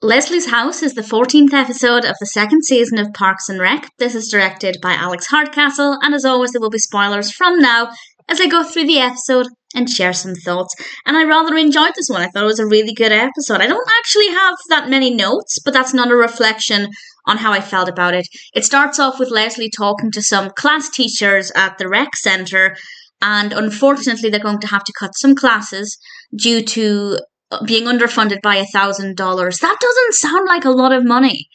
Leslie's House is the 14th episode of the second season of Parks and Rec. This is directed by Alex Hardcastle, and as always, there will be spoilers from now as I go through the episode and share some thoughts. And I rather enjoyed this one. I thought it was a really good episode. I don't actually have that many notes, but that's not a reflection on how I felt about it. It starts off with Leslie talking to some class teachers at the rec centre, and unfortunately, they're going to have to cut some classes due to being underfunded by $1,000. That doesn't sound like a lot of money.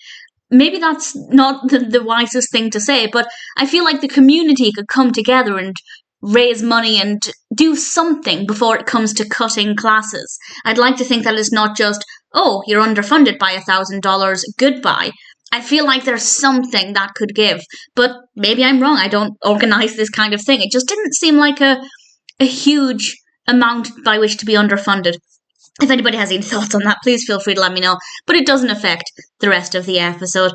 Maybe that's not the wisest thing to say, but I feel like the community could come together and raise money and do something before it comes to cutting classes. I'd like to think that it's not just, oh, you're underfunded by $1,000, goodbye. I feel like there's something that could give, but maybe I'm wrong. I don't organise this kind of thing. It just didn't seem like a huge amount by which to be underfunded. If anybody has any thoughts on that, please feel free to let me know. But it doesn't affect the rest of the episode.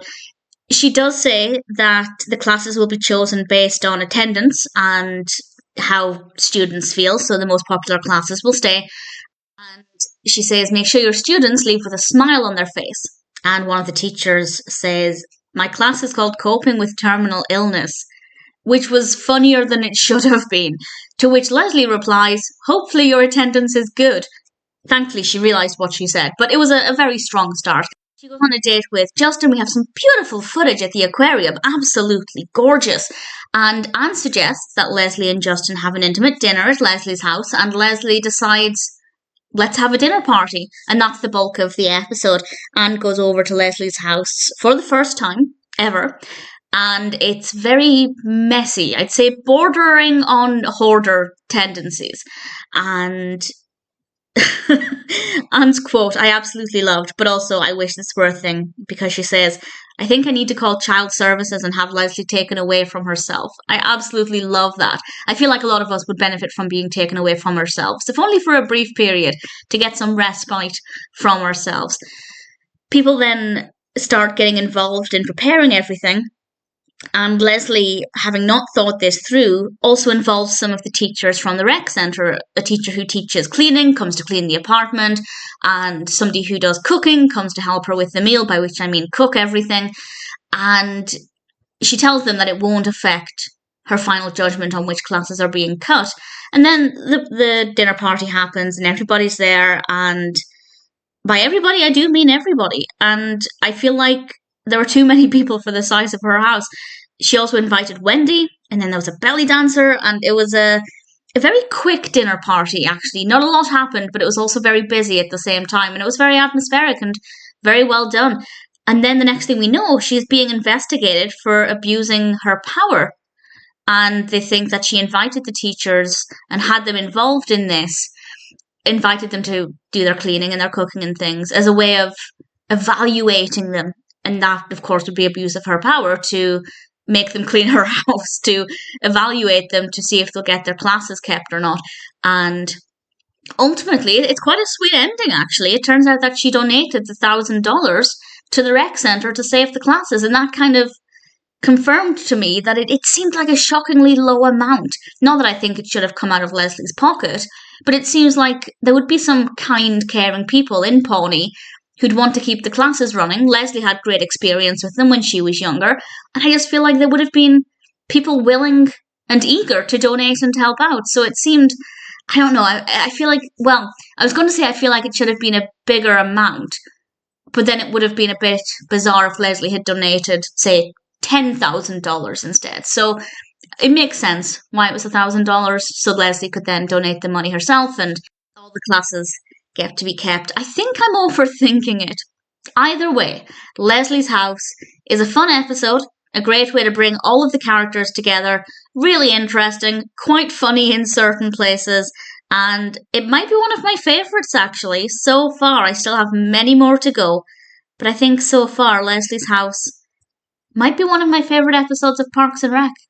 She does say that the classes will be chosen based on attendance and how students feel, so the most popular classes will stay. And she says, make sure your students leave with a smile on their face. And one of the teachers says, my class is called Coping with Terminal Illness, which was funnier than it should have been. To which Leslie replies, hopefully your attendance is good. Thankfully, she realised what she said, but it was a very strong start. She goes on a date with Justin. We have some beautiful footage at the aquarium, absolutely gorgeous. And Anne suggests that Leslie and Justin have an intimate dinner at Leslie's house, and Leslie decides, let's have a dinner party. And that's the bulk of the episode. Anne goes over to Leslie's house for the first time ever, and it's very messy. I'd say bordering on hoarder tendencies. And Anne's quote I absolutely loved, but also I wish this were a thing, because she says, I think I need to call child services and have Leslie taken away from herself. I absolutely love that. I feel like a lot of us would benefit from being taken away from ourselves, if only for a brief period, to get some respite from ourselves. People then start getting involved in preparing everything. And Leslie, having not thought this through, also involves some of the teachers from the rec centre. A teacher who teaches cleaning comes to clean the apartment, and somebody who does cooking comes to help her with the meal, by which I mean cook everything. And she tells them that it won't affect her final judgment on which classes are being cut. And then the dinner party happens, and everybody's there, and by everybody I do mean everybody. And I feel like there were too many people for the size of her house. She also invited Wendy, and then there was a belly dancer, and it was a very quick dinner party, actually. Not a lot happened, but it was also very busy at the same time, and it was very atmospheric and very well done. And then the next thing we know, she's being investigated for abusing her power. And they think that she invited the teachers and had them involved in this, invited them to do their cleaning and their cooking and things as a way of evaluating them. And that, of course, would be abuse of her power, to make them clean her house, to evaluate them, to see if they'll get their classes kept or not. And ultimately, it's quite a sweet ending, actually. It turns out that she donated the $1,000 to the rec centre to save the classes. And that kind of confirmed to me that it seemed like a shockingly low amount. Not that I think it should have come out of Leslie's pocket, but it seems like there would be some kind, caring people in Pawnee who'd want to keep the classes running. Leslie had great experience with them when she was younger, and I just feel like there would have been people willing and eager to donate and to help out. So it seemed, I don't know, I feel like, well, I was going to say I feel like it should have been a bigger amount, but then it would have been a bit bizarre if Leslie had donated, say, $10,000 instead. So it makes sense why it was $1,000, so Leslie could then donate the money herself and all the classes get to be kept. I think I'm overthinking it. Either way, Leslie's House is a fun episode, a great way to bring all of the characters together, really interesting, quite funny in certain places, and it might be one of my favourites actually. So far, I still have many more to go, but I think so far Leslie's House might be one of my favourite episodes of Parks and Rec.